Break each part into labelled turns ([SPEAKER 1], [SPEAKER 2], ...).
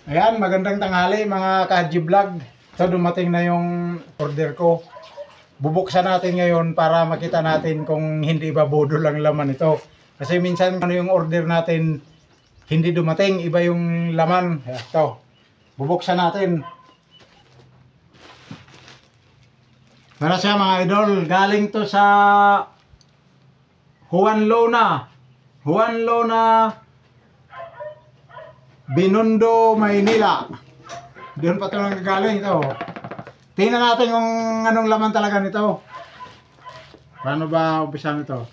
[SPEAKER 1] Ayan, magandang tanghali mga ka-Haji Vlog. So dumating na yung order ko. Bubuksan natin ngayon para makita natin kung hindi ba budol lang laman ito. Kasi minsan ano yung order natin hindi dumating, iba yung laman. Ito, bubuksan natin. Para siya mga idol, galing to sa Juan Lona. Binondo, Maynila. Doon pa ito nanggagaling ito. Tingnan natin kung anong laman talaga nito. Paano ba umpisan ito?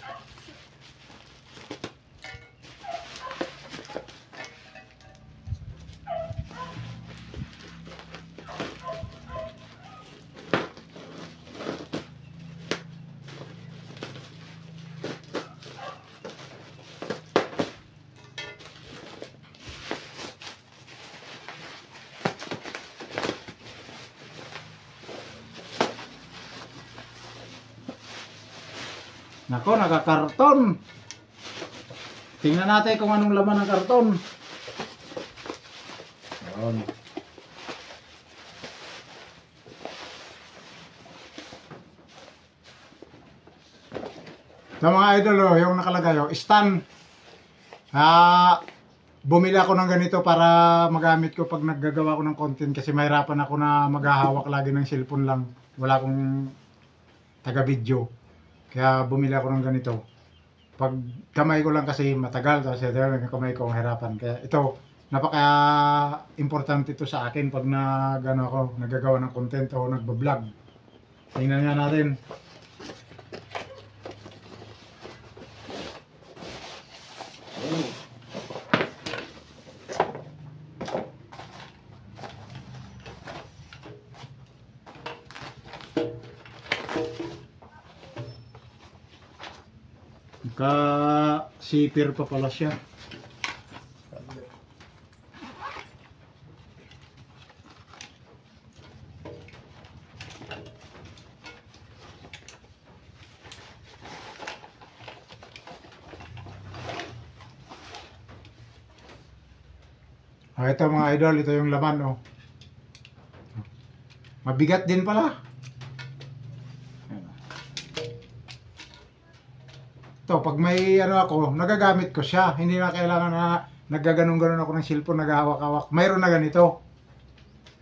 [SPEAKER 1] Nako, nakakarton. Tingnan natin kung anong laman ng karton. Ayan. Sa mga idol, yung nakalagay, stand. Bumili ako ng ganito para magamit ko pag naggagawa ko ng content kasi mahirapan ako na maghahawak lagi ng cellphone lang. Wala akong taga-video. Kaya bumili ako ng ganito. Pag kamay ko lang kasi matagal, kasi yung kamay ko mahirapan. Kaya ito, napaka-importante ito sa akin pag ako, naggagawa ng content o nagbablog. Tingnan nga natin. Sipir pa pala siya. Ito mga idol, ito yung laman Mabigat din pala. Ito, pag may ako, nagagamit ko siya. Hindi na kailangan na naggaganon-ganon ako ng cellphone, naghahawak-hawak. Mayroon na ganito.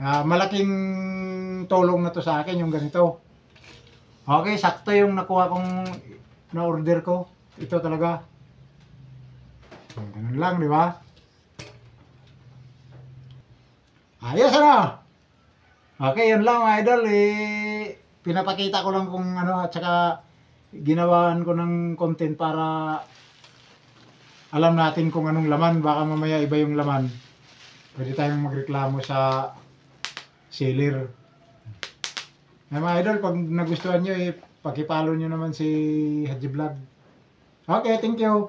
[SPEAKER 1] Malaking tulong na to sa akin yung ganito. Okay, sakto yung nakuha kong na-order ko. Ito talaga. Ganun lang, di ba? Ayos na! Okay, yun lang mga idol. Pinapakita ko lang kung at saka ginawaan ko ng content para alam natin kung anong laman. Baka mamaya iba yung laman. Pwede tayong magreklamo sa seller. Mga idol, pag nagustuhan nyo, pakipollow nyo naman si Haji Vlog. Okay, thank you.